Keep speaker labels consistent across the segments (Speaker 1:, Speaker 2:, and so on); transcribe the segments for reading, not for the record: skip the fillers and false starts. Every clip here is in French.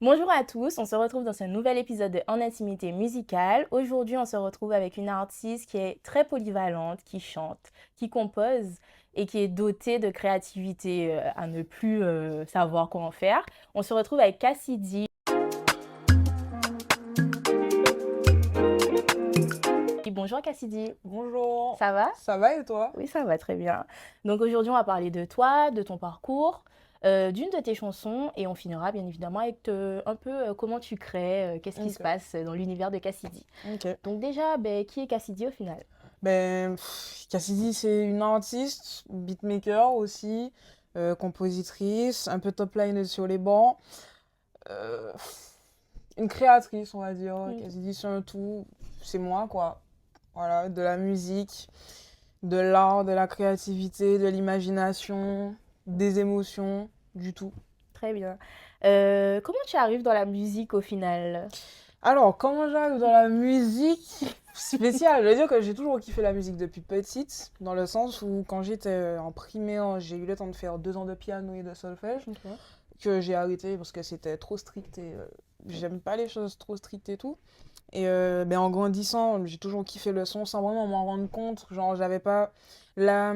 Speaker 1: Bonjour à tous, on se retrouve dans ce nouvel épisode de En Intimité Musicale. Aujourd'hui, on se retrouve avec une artiste qui est très polyvalente, qui chante, qui compose et qui est dotée de créativité à ne plus savoir quoi en faire. On se retrouve avec Cassidy. Bonjour Cassidy,
Speaker 2: Bonjour,
Speaker 1: ça va?
Speaker 2: ça va et toi?
Speaker 1: Oui, ça va très bien. Donc aujourd'hui, on va parler de toi, de ton parcours, d'une de tes chansons et on finira bien évidemment avec un peu comment tu crées, qu'est-ce qui se
Speaker 2: Ok,
Speaker 1: passe dans l'univers de Cassidy.
Speaker 2: ok.
Speaker 1: Donc déjà, ben, qui est Cassidy au final?
Speaker 2: Cassidy, c'est une artiste, beatmaker aussi, compositrice, un peu top line sur les bancs, euh, une créatrice, on va dire.
Speaker 1: Ok.
Speaker 2: Cassidy, c'est un tout, c'est moi, quoi. Voilà, de la musique, de l'art, de la créativité, de l'imagination, des émotions, du tout.
Speaker 1: Très bien. Comment tu arrives dans la musique au final?
Speaker 2: Alors, comment j'arrive dans la musique spéciale? Je veux dire que j'ai toujours kiffé la musique depuis petite, dans le sens où quand j'étais en primaire, j'ai eu le temps de faire 2 ans de piano et de solfège,
Speaker 1: Ok.
Speaker 2: que j'ai arrêté parce que c'était trop strict et j'aime pas les choses trop strictes et tout. Et en grandissant, j'ai toujours kiffé le son sans vraiment m'en rendre compte. Genre, la,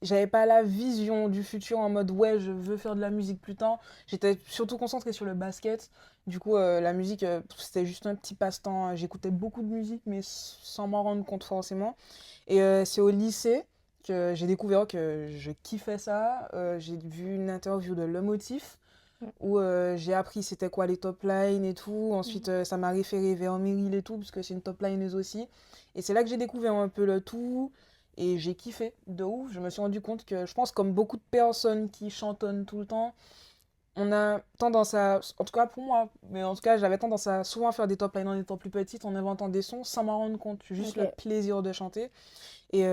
Speaker 2: j'avais pas la vision du futur en mode ouais, je veux faire de la musique plus tard. J'étais surtout concentrée sur le basket. Du coup, la musique, c'était juste un petit passe-temps. J'écoutais beaucoup de musique, mais sans m'en rendre compte forcément. Et c'est au lycée que j'ai découvert que je kiffais ça. J'ai vu une interview de Le Motif où j'ai appris c'était quoi les top lines et tout. Ensuite, ça m'a référé vers Meryl et tout, parce que c'est une top lineuse aussi. Et c'est là que j'ai découvert un peu le tout. Et j'ai kiffé de ouf. Je me suis rendu compte que je pense comme beaucoup de personnes qui chantonnent tout le temps, on a tendance à, en tout cas pour moi, mais en tout cas j'avais tendance à souvent faire des top lines en étant plus petite, en inventant des sons sans m'en rendre compte, juste le
Speaker 1: Ok.
Speaker 2: plaisir de chanter. Et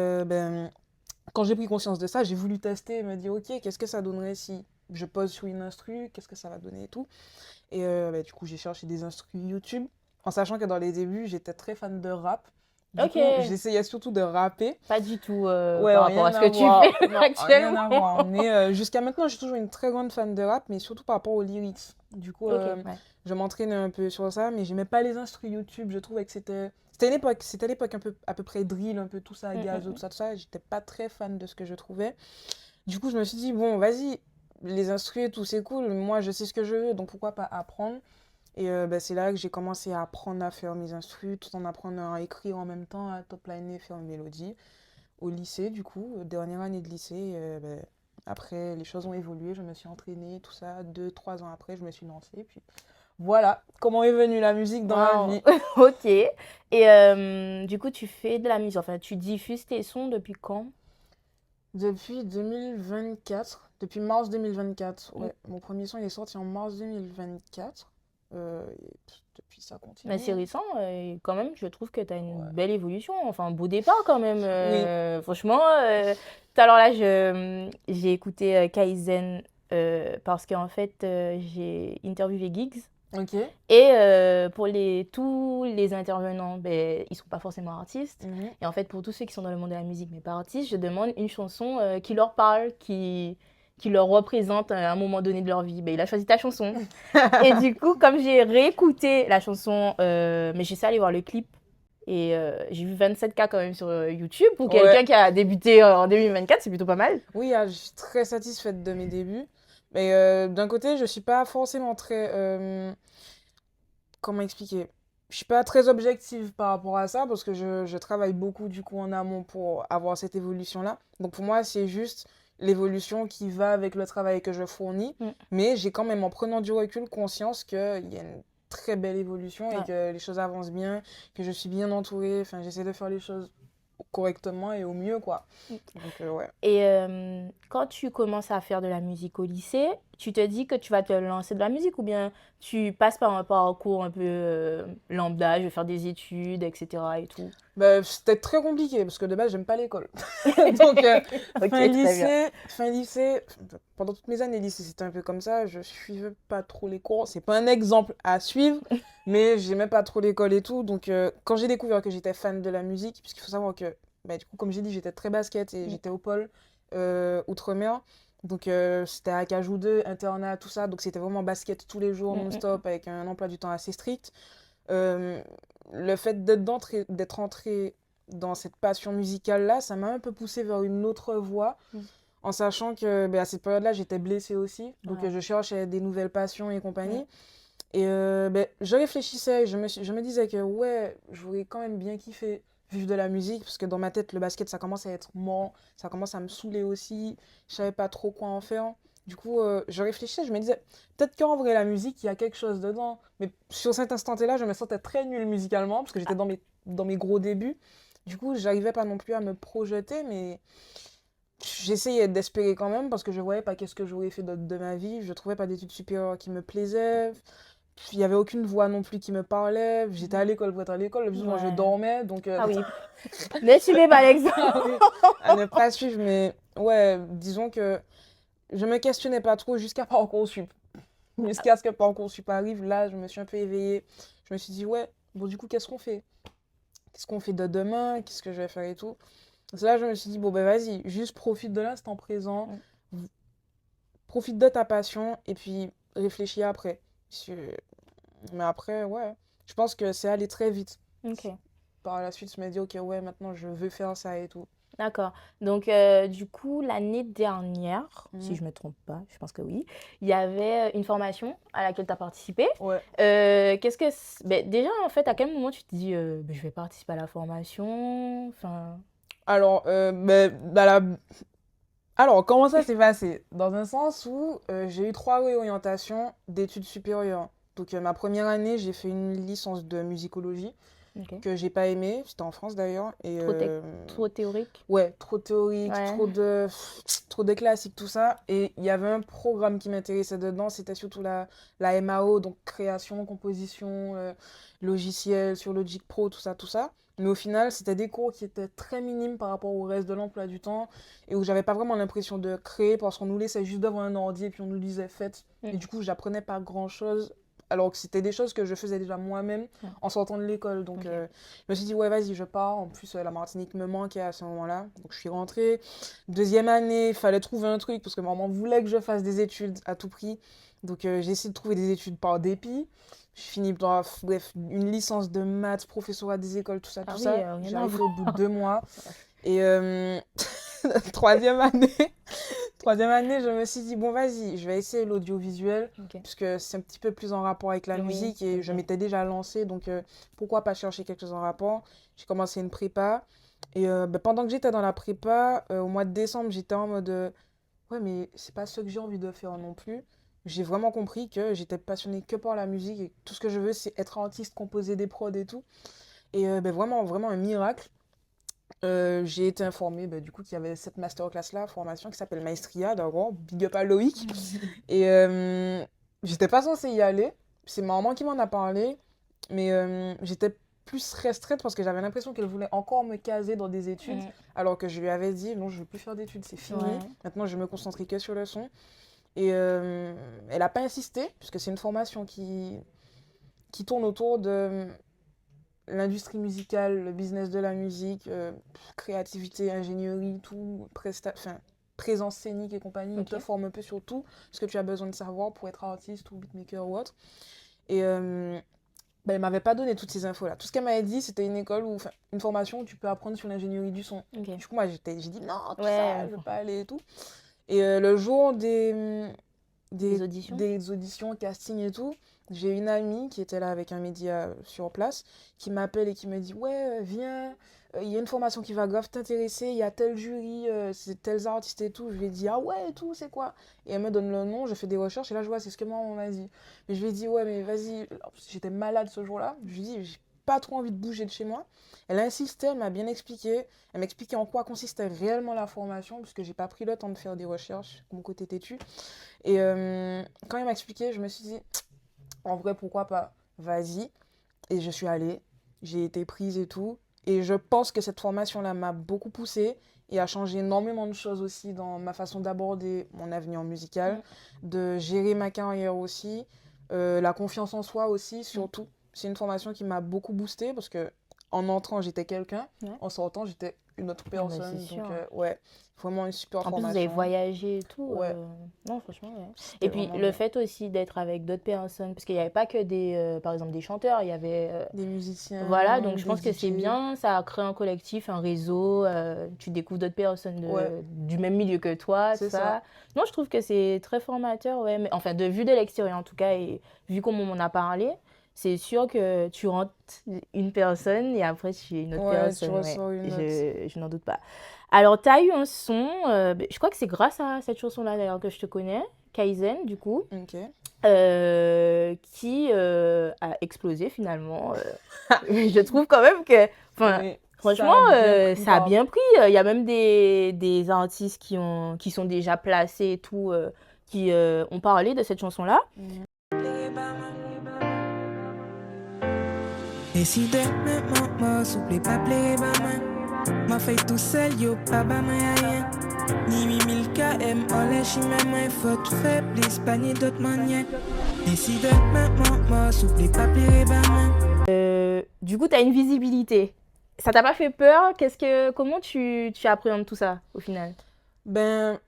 Speaker 2: quand j'ai pris conscience de ça, j'ai voulu tester et me dire ok, qu'est-ce que ça donnerait si je pose sur une instru, qu'est-ce que ça va donner et tout. Et du coup j'ai cherché des instrus YouTube, en sachant que dans les débuts j'étais très fan de rap. Du
Speaker 1: Ok.
Speaker 2: coup j'essayais surtout de rapper.
Speaker 1: Pas du tout
Speaker 2: Ouais,
Speaker 1: par rapport
Speaker 2: rien
Speaker 1: à ce
Speaker 2: à
Speaker 1: que tu fais
Speaker 2: voir. Non, rien
Speaker 1: actuellement.
Speaker 2: à voir. Mais jusqu'à maintenant, je suis toujours une très grande fan de rap, mais surtout par rapport aux lyrics. Du coup,
Speaker 1: Ok, ouais.
Speaker 2: je m'entraînais un peu sur ça, mais j'aimais pas les instrus YouTube. Je trouvais que c'était l'époque un peu, à peu près drill, un peu tout ça,
Speaker 1: Mm, mm,
Speaker 2: gazo, tout
Speaker 1: mm.
Speaker 2: ça, tout ça. J'étais pas très fan de ce que je trouvais. Du coup, je me suis dit, bon, vas-y, les instrus et tout, c'est cool. Moi, je sais ce que je veux, donc pourquoi pas apprendre? Et c'est là que j'ai commencé à apprendre à faire mes instrus, tout en apprenant à écrire en même temps, à top liner, faire une mélodie au lycée, du coup, dernière année de lycée. Après, les choses ont évolué, je me suis entraînée, tout ça. 2, 3 ans après, je me suis lancée. Puis voilà comment est venue la musique dans ma
Speaker 1: Wow.
Speaker 2: vie.
Speaker 1: Ok. Et du coup, tu fais de la musique, enfin, tu diffuses tes sons depuis quand?
Speaker 2: Depuis 2024, depuis mars 2024.
Speaker 1: Mm.
Speaker 2: Ouais, mon premier son il est sorti en mars 2024. Et depuis ça
Speaker 1: Mais
Speaker 2: continue,
Speaker 1: c'est
Speaker 2: hein.
Speaker 1: récent, et quand même, je trouve que tu as une
Speaker 2: Ouais.
Speaker 1: belle évolution, enfin un beau départ quand même.
Speaker 2: Oui,
Speaker 1: Franchement, tout à l'heure là, j'ai écouté Kaizen parce qu'en fait, j'ai interviewé Giggs.
Speaker 2: ok.
Speaker 1: Et pour tous les intervenants, ben, ils sont pas forcément artistes.
Speaker 2: Mhm.
Speaker 1: Et en fait, pour tous ceux qui sont dans le monde de la musique mais pas artistes, je demande une chanson qui leur parle, qui leur représente un moment donné de leur vie. Ben, il a choisi ta chanson. Et du coup, comme j'ai réécouté la chanson, mais j'ai essayé d'aller voir le clip. Et j'ai vu 27K quand même sur YouTube. Pour
Speaker 2: Ouais.
Speaker 1: quelqu'un qui a débuté en 2024, c'est plutôt pas mal.
Speaker 2: Oui, je suis très satisfaite de mes débuts. Mais d'un côté, je suis pas forcément très comment expliquer? Je suis pas très objective par rapport à ça parce que je travaille beaucoup du coup en amont pour avoir cette évolution-là. Donc pour moi, c'est juste l'évolution qui va avec le travail que je fournis.
Speaker 1: Mm.
Speaker 2: Mais j'ai quand même, en prenant du recul, conscience qu'il y a une très belle évolution et
Speaker 1: Ouais.
Speaker 2: que les choses avancent bien, que je suis bien entourée. Enfin, j'essaie de faire les choses correctement et au mieux, quoi. Donc ouais.
Speaker 1: Et quand tu commences à faire de la musique au lycée, tu te dis que tu vas te lancer de la musique ou bien tu passes par un parcours un peu lambda, je vais faire des études, etc. et tout.
Speaker 2: Bah, c'était très compliqué parce que de base, j'aime pas l'école. Donc,
Speaker 1: Ok, très bien.
Speaker 2: fin lycée, pendant toutes mes années lycée, c'était un peu comme ça. Je suivais pas trop les cours. C'est pas un exemple à suivre, mais j'aimais pas trop l'école et tout. Donc, quand j'ai découvert que j'étais fan de la musique, puisqu'il faut savoir que, bah, du coup, comme j'ai dit, j'étais très basket et
Speaker 1: Mm.
Speaker 2: j'étais au pôle outre-mer. Donc, c'était à Cajou 2, internat, tout ça. Donc, c'était vraiment basket tous les jours, non-stop, avec un emploi du temps assez strict. Euh, le fait d'être entrée dans cette passion musicale-là, ça m'a un peu poussée vers une autre voie, en sachant que à cette période-là, j'étais blessée aussi. Donc,
Speaker 1: Ouais.
Speaker 2: je cherchais des nouvelles passions et
Speaker 1: Mm.
Speaker 2: compagnie. Et je réfléchissais, je me disais que ouais, j'aurais quand même bien kiffé vivre de la musique, parce que dans ma tête, le basket, ça commence à être mort, ça commence à me saouler aussi, je savais pas trop quoi en faire. Du coup, je réfléchissais, je me disais, peut-être qu'en vrai, la musique, il y a quelque chose dedans. Mais sur cet instant-là, je me sentais très nulle musicalement, parce que j'étais dans mes gros débuts. Du coup, j'arrivais pas non plus à me projeter, mais j'essayais d'espérer quand même, parce que je voyais pas qu'est-ce que j'aurais fait de ma vie. Je trouvais pas d'études supérieures qui me plaisaient. Puis il n'y avait aucune voix non plus qui me parlait. J'étais à l'école pour être à l'école. Le plus souvent, je
Speaker 1: Ouais.
Speaker 2: dormais. Donc,
Speaker 1: Ah oui. Ne suivez pas l'exemple.
Speaker 2: ah oui, à ne pas suivre. Mais ouais, disons que je me questionnais pas trop jusqu'à Parcoursup. Jusqu'à ce que Parcoursup arrive, là, je me suis un peu éveillée. Je me suis dit, ouais, bon, du coup, qu'est-ce qu'on fait? Qu'est-ce qu'on fait de demain? Qu'est-ce que je vais faire et tout? C'est là que je me suis dit, bon, ben vas-y, juste profite de l'instant présent. Profite de ta passion et puis réfléchis après. Mais après, ouais, je pense que c'est allé très vite.
Speaker 1: Ok.
Speaker 2: Par la suite, je me dis, ok, ouais, maintenant je veux faire ça et tout.
Speaker 1: D'accord. Donc, du coup, l'année dernière, si
Speaker 2: Mhm.
Speaker 1: je me trompe pas, je pense que oui, il y avait une formation à laquelle tu as participé.
Speaker 2: Ouais.
Speaker 1: Ben, déjà, en fait, à quel moment tu te dis, ben, je vais participer à la formation? Enfin,
Speaker 2: Alors, alors, comment ça s'est passé? Dans un sens où j'ai eu 3 réorientations d'études supérieures. Donc, ma première année, j'ai fait une licence de musicologie
Speaker 1: ok.
Speaker 2: que j'ai pas aimée. C'était en France d'ailleurs. Et
Speaker 1: Trop théorique?
Speaker 2: ouais, trop théorique,
Speaker 1: Ouais.
Speaker 2: trop de classiques, tout ça. Et il y avait un programme qui m'intéressait dedans, c'était surtout la MAO, donc création, composition, logiciel sur Logic Pro, tout ça, tout ça. Mais au final, c'était des cours qui étaient très minimes par rapport au reste de l'emploi du temps et où j'avais pas vraiment l'impression de créer parce qu'on nous laissait juste devant un ordi et puis on nous disait faites. Et
Speaker 1: Mm.
Speaker 2: du coup, j'apprenais pas grand-chose alors que c'était des choses que je faisais déjà moi-même
Speaker 1: Ouais.
Speaker 2: en sortant de l'école. Donc,
Speaker 1: Ok.
Speaker 2: je me suis dit, ouais, vas-y, je pars. En plus, la Martinique me manquait à ce moment-là. Donc, je suis rentrée. Deuxième année, il fallait trouver un truc parce que maman voulait que je fasse des études à tout prix. Donc, j'ai essayé de trouver des études par dépit. Je finis dans, bref, une licence de maths, professorat des écoles, tout ça,
Speaker 1: Ah
Speaker 2: tout
Speaker 1: oui,
Speaker 2: ça.
Speaker 1: rien
Speaker 2: J'ai
Speaker 1: à
Speaker 2: arrêté au bout de
Speaker 1: voir.
Speaker 2: 2 mois. Et troisième année, troisième année, je me suis dit, bon, vas-y, je vais essayer l'audiovisuel,
Speaker 1: Ok.
Speaker 2: puisque c'est un petit peu plus en rapport avec la
Speaker 1: Oui,
Speaker 2: musique et je
Speaker 1: ok.
Speaker 2: m'étais déjà lancée, donc pourquoi pas chercher quelque chose en rapport. J'ai commencé une prépa. Et pendant que j'étais dans la prépa, au mois de décembre, j'étais en mode, ouais, mais c'est pas ce que j'ai envie de faire non plus. J'ai vraiment compris que j'étais passionnée que par la musique et tout ce que je veux, c'est être artiste, composer des prods et tout. Et vraiment, vraiment un miracle. J'ai été informée du coup qu'il y avait cette masterclass là, formation qui s'appelle Maestria, d'abord, big up à Loïc. Et j'étais pas censée y aller, c'est ma maman qui m'en a parlé, mais j'étais plus restreinte parce que j'avais l'impression qu'elle voulait encore me caser dans des études,
Speaker 1: Mm.
Speaker 2: alors que je lui avais dit non, je veux plus faire d'études, c'est fini,
Speaker 1: Ouais.
Speaker 2: maintenant je vais me concentrer que sur le son. Et elle a pas insisté, puisque c'est une formation qui tourne autour de l'industrie musicale, le business de la musique, créativité, ingénierie, tout, enfin, présence scénique et compagnie. On te
Speaker 1: Ok.
Speaker 2: forme un peu sur tout ce que tu as besoin de savoir pour être artiste ou beatmaker ou autre. Et elle m'avait pas donné toutes ces infos-là. Tout ce qu'elle m'avait dit, c'était une école ou enfin, une formation où tu peux apprendre sur l'ingénierie du son.
Speaker 1: Ok.
Speaker 2: Du coup, moi, j'ai dit non, tout
Speaker 1: Ouais,
Speaker 2: ça, je veux pas aller et tout. Et le jour
Speaker 1: des auditions?
Speaker 2: des auditions, casting et tout, j'ai une amie qui était là avec un média sur place qui m'appelle et qui me dit ouais, viens, il y a une formation qui va grave t'intéresser, il y a tel jury, c'est tels artistes et tout. Je lui ai dit ah ouais et tout, c'est quoi? Et elle me donne le nom, je fais des recherches et là je vois c'est ce que moi on m'a dit. Mais je lui ai dit ouais mais vas-y, j'étais malade ce jour-là, je lui ai dit j'ai pas trop envie de bouger de chez moi. Elle a insisté, elle m'a bien expliqué, elle m'expliquait en quoi consistait réellement la formation, puisque j'ai pas pris le temps de faire des recherches, mon côté têtu. Et quand il m'a expliqué, je me suis dit, en vrai, pourquoi pas? Vas-y. Et je suis allée, j'ai été prise et tout. Et je pense que cette formation-là m'a beaucoup poussée et a changé énormément de choses aussi dans ma façon d'aborder mon avenir musical,
Speaker 1: Mm.
Speaker 2: de gérer ma carrière aussi, la confiance en soi aussi,
Speaker 1: Mm.
Speaker 2: surtout. C'est une formation qui m'a beaucoup boostée parce que en entrant, j'étais quelqu'un,
Speaker 1: Ouais.
Speaker 2: en sortant, j'étais une autre
Speaker 1: Ah bah, c'est
Speaker 2: personne.
Speaker 1: sûr.
Speaker 2: Donc, ouais, vraiment une super
Speaker 1: En plus, vous avez
Speaker 2: formation.
Speaker 1: voyagé et tout.
Speaker 2: Ouais,
Speaker 1: Non, franchement, ouais.
Speaker 2: c'était
Speaker 1: Et puis,
Speaker 2: vraiment
Speaker 1: le
Speaker 2: bien.
Speaker 1: fait aussi d'être avec d'autres personnes, parce qu'il n'y avait pas que par exemple, des chanteurs, il y avait.
Speaker 2: Des
Speaker 1: Voilà,
Speaker 2: musiciens,
Speaker 1: donc je
Speaker 2: des
Speaker 1: pense que c'est
Speaker 2: DJ.
Speaker 1: bien, ça crée un collectif, un réseau, tu découvres d'autres personnes
Speaker 2: Ouais,
Speaker 1: du même milieu que toi, tout
Speaker 2: c'est ça.
Speaker 1: ça. Non, je trouve que c'est très formateur, ouais, mais enfin, de vue de l'extérieur en tout cas, et vu comme on m'en a parlé, c'est sûr que tu rentres une personne et après tu es une autre
Speaker 2: Ouais, tu
Speaker 1: personne, ouais,
Speaker 2: ressors une note.
Speaker 1: je n'en doute pas. Alors, tu as eu un son, je crois que c'est grâce à cette chanson-là d'ailleurs que je te connais, Kaizen, du coup,
Speaker 2: Ok.
Speaker 1: qui a explosé finalement. Je trouve quand même que, enfin,
Speaker 2: Oui,
Speaker 1: franchement,
Speaker 2: ça a bien pris
Speaker 1: ça a
Speaker 2: par...
Speaker 1: bien pris. Il y a même des artistes qui sont déjà placés et tout, qui ont parlé de cette chanson-là.
Speaker 2: Mhm.
Speaker 3: Décidé maintenant, moi, souple pas play, bah, man. M'a fait tout seul, yo, pas bah, man, rien. Ni 8000 km, en lèche, même, moi, faut tout faire, please, pas ni d'autres manières. Décidé maintenant, moi, souple pas play, bah, man.
Speaker 1: Du coup, tu as une visibilité. Ça t'a pas fait peur? Comment tu appréhendes tout ça au final?
Speaker 2: Ben,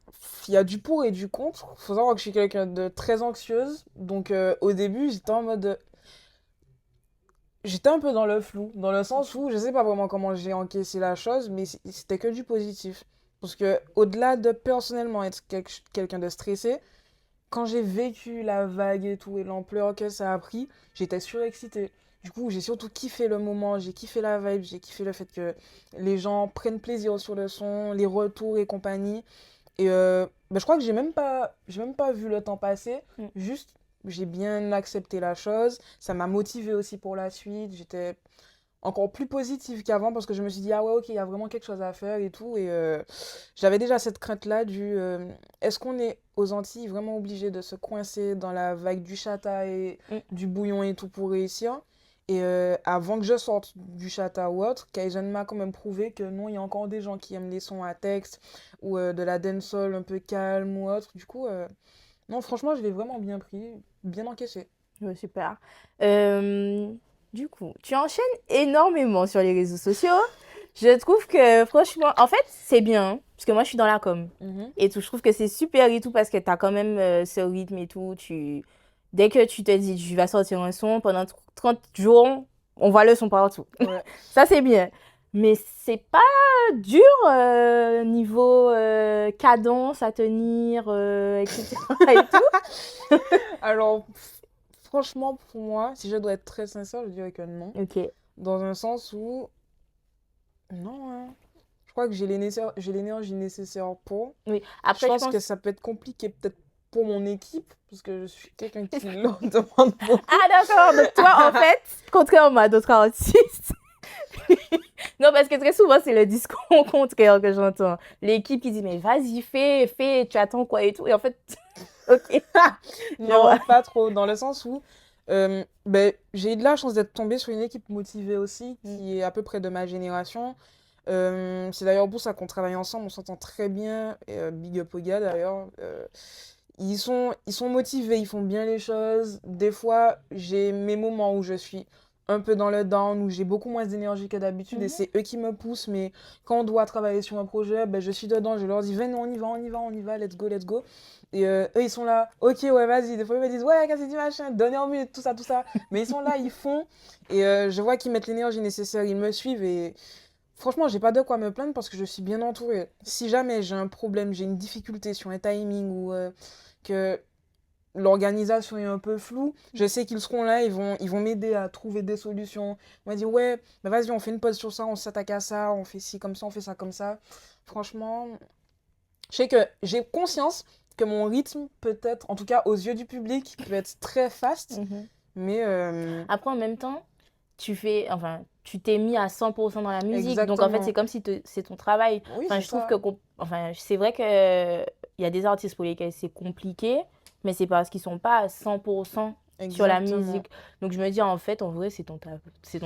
Speaker 2: il y a du pour et du contre. Faut savoir que je suis quelqu'un de très anxieuse. Donc, au début, j'étais en mode... J'étais un peu dans le flou, dans le sens où je sais pas vraiment comment j'ai encaissé la chose, mais c'était que du positif. Parce que, au-delà de personnellement être quelqu'un de stressé, quand j'ai vécu la vague et tout, et l'ampleur que ça a pris, j'étais surexcitée. Du coup, j'ai surtout kiffé le moment, j'ai kiffé la vibe, j'ai kiffé le fait que les gens prennent plaisir sur le son, les retours et compagnie. Et je crois que j'ai même pas vu le temps passer.
Speaker 1: Mm.
Speaker 2: Juste, j'ai bien accepté la chose. Ça m'a motivé aussi pour la suite. J'étais encore plus positive qu'avant parce que je me suis dit, ah ouais, ok, il y a vraiment quelque chose à faire et tout. Et j'avais déjà cette crainte-là est-ce qu'on est aux Antilles vraiment obligé de se coincer dans la vague du chata et
Speaker 1: Mm.
Speaker 2: du bouillon et tout pour réussir? Et avant que je sorte du chata ou autre, Kaizen m'a quand même prouvé que non, il y a encore des gens qui aiment les sons à texte ou de la dancehall un peu calme ou autre. Du coup, non, franchement, je l'ai vraiment bien pris, bien encaissé.
Speaker 1: Ouais, super. Euh, du coup, tu enchaînes énormément sur les réseaux sociaux. Je trouve que, franchement, en fait, c'est bien, hein, parce que moi, je suis dans la com.
Speaker 2: Mhm.
Speaker 1: Et tout, je trouve que c'est super et tout, parce que tu as quand même ce rythme et tout. Dès que tu te dis, tu vas sortir un son, pendant 30 jours, on voit le son partout.
Speaker 2: Ouais.
Speaker 1: Ça, c'est bien. Mais c'est pas dur niveau cadence à tenir, etc. et tout.
Speaker 2: Alors, franchement, pour moi, si je dois être très sincère, je dirais que non.
Speaker 1: Ok.
Speaker 2: Dans un sens où, non, hein. Je crois que j'ai l'énergie nécessaire pour.
Speaker 1: Oui.
Speaker 2: Je
Speaker 1: Après, je
Speaker 2: pense que
Speaker 1: pense.
Speaker 2: ça peut être compliqué peut-être pour mon équipe, parce que je suis quelqu'un qui leur demande beaucoup.
Speaker 1: Ah, d'accord. Donc, toi, en fait, contrairement à d'autres artistes. Non, parce que très souvent, c'est le discours contraire que j'entends. L'équipe qui dit, mais vas-y, fais, tu attends quoi et tout. Et en fait, ok. Je
Speaker 2: Non,
Speaker 1: vois.
Speaker 2: pas trop, dans le sens où j'ai eu de la chance d'être tombée sur une équipe motivée aussi,
Speaker 1: Mm.
Speaker 2: qui est à peu près de ma génération. C'est d'ailleurs pour ça qu'on travaille ensemble, on s'entend très bien. Et, big up aux gars d'ailleurs. Ils sont motivés, ils font bien les choses. Des fois, j'ai mes moments où je suis un peu dans le down, où j'ai beaucoup moins d'énergie que d'habitude, et
Speaker 1: Mhm.
Speaker 2: c'est eux qui me poussent. Mais quand on doit travailler sur un projet, je suis dedans, je leur dis, venez, on y va, let's go. Et eux, ils sont là, ok, ouais, vas-y. Des fois, ils me disent, ouais, qu'est-ce que tu machin, donnez en minute, tout ça, tout ça. Mais ils sont là, ils font, et je vois qu'ils mettent l'énergie nécessaire, ils me suivent, et franchement, j'ai pas de quoi me plaindre parce que je suis bien entourée. Si jamais j'ai un problème, j'ai une difficulté sur un timing ou que l'organisation est un peu floue, je sais qu'ils seront là, ils vont m'aider à trouver des solutions. On va dire, ouais, bah vas-y, on fait une pause sur ça, on s'attaque à ça, on fait ci comme ça, on fait ça comme ça. Franchement, je sais que j'ai conscience que mon rythme peut être, en tout cas aux yeux du public, peut être très fast,
Speaker 1: Mhm.
Speaker 2: mais
Speaker 1: Après, en même temps, tu t'es mis à 100% dans la musique. Donc, en fait, c'est
Speaker 2: exactement.
Speaker 1: comme si c'est ton travail.
Speaker 2: Oui,
Speaker 1: Enfin,
Speaker 2: c'est
Speaker 1: je trouve
Speaker 2: ça.
Speaker 1: enfin, c'est vrai que il y a des artistes pour lesquels c'est compliqué, mais c'est parce qu'ils sont pas à 100% sur la
Speaker 2: Exactement.
Speaker 1: musique. Donc je me dis, en fait, en vrai, c'est ton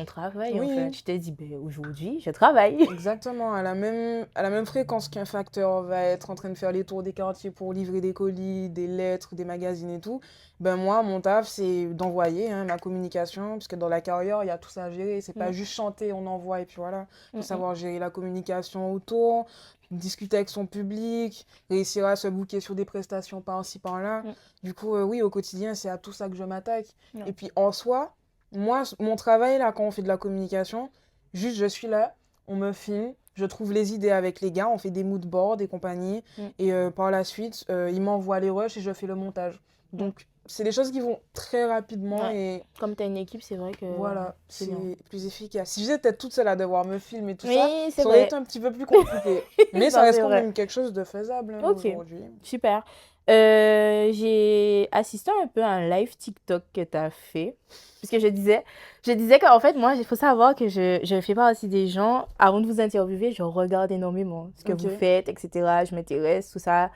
Speaker 1: travail, en
Speaker 2: Oui.
Speaker 1: fait. Je t'ai dit, ben, aujourd'hui, je travaille.
Speaker 2: Exactement, à la même fréquence qu'un facteur va être en train de faire les tours des quartiers pour livrer des colis, des lettres, des magazines et tout, ben moi, mon taf, c'est d'envoyer hein, ma communication, parce que dans la carrière, il y a tout ça à gérer. C'est pas
Speaker 1: Mm.
Speaker 2: juste chanter, on envoie et puis voilà. Il
Speaker 1: Mm,
Speaker 2: faut savoir gérer la communication autour, discuter avec son public, réussir à se booker sur des prestations par-ci, par-là.
Speaker 1: Mm.
Speaker 2: Du coup, oui, au quotidien, c'est à tout ça que je m'attaque.
Speaker 1: Ouais.
Speaker 2: Et puis en soi, moi, mon travail, là, quand on fait de la communication, juste, je suis là, on me filme, je trouve les idées avec les gars, on fait des mood boards et compagnie.
Speaker 1: Mm.
Speaker 2: Et par la suite, ils m'envoient les rushs et je fais le montage. Donc, c'est des choses qui vont très rapidement
Speaker 1: Ouais.
Speaker 2: et
Speaker 1: Comme tu as une équipe, c'est vrai que
Speaker 2: voilà,
Speaker 1: c'est
Speaker 2: c'est
Speaker 1: bien.
Speaker 2: plus efficace. Si j'étais toute seule à devoir me filmer et tout ça,
Speaker 1: Oui, c'est
Speaker 2: ça aurait
Speaker 1: vrai.
Speaker 2: été un petit peu plus compliqué. Mais ça
Speaker 1: Non,
Speaker 2: reste
Speaker 1: c'est
Speaker 2: quand
Speaker 1: vrai.
Speaker 2: même quelque chose de faisable hein,
Speaker 1: Ok.
Speaker 2: aujourd'hui.
Speaker 1: Super. J'ai assisté un peu à un live TikTok que tu as fait. Parce que je disais qu'en fait, moi, il faut savoir que je fais partie des gens, avant de vous interviewer, je regarde énormément ce que
Speaker 2: Ok.
Speaker 1: vous faites, etc. Je m'intéresse, tout ça.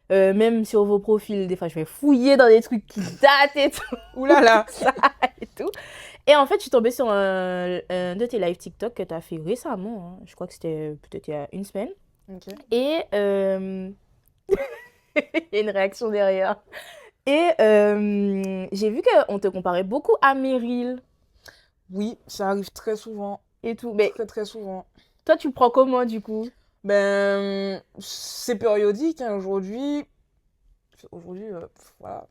Speaker 1: Même sur vos profils, des fois, je vais fouiller dans des trucs qui datent et tout.
Speaker 2: Ouh là là.
Speaker 1: ça et tout. Et en fait, je suis tombée sur un de tes live TikTok que tu as fait récemment. Hein. Je crois que c'était peut-être il y a une semaine.
Speaker 2: Ok.
Speaker 1: Et il y a une réaction derrière. Et j'ai vu qu'on te comparait beaucoup à Meryl
Speaker 2: Oui, ça arrive très souvent.
Speaker 1: et tout. Mais
Speaker 2: Très très souvent.
Speaker 1: toi, tu le prends comment du coup?
Speaker 2: Ben, c'est périodique hein, aujourd'hui. Voilà,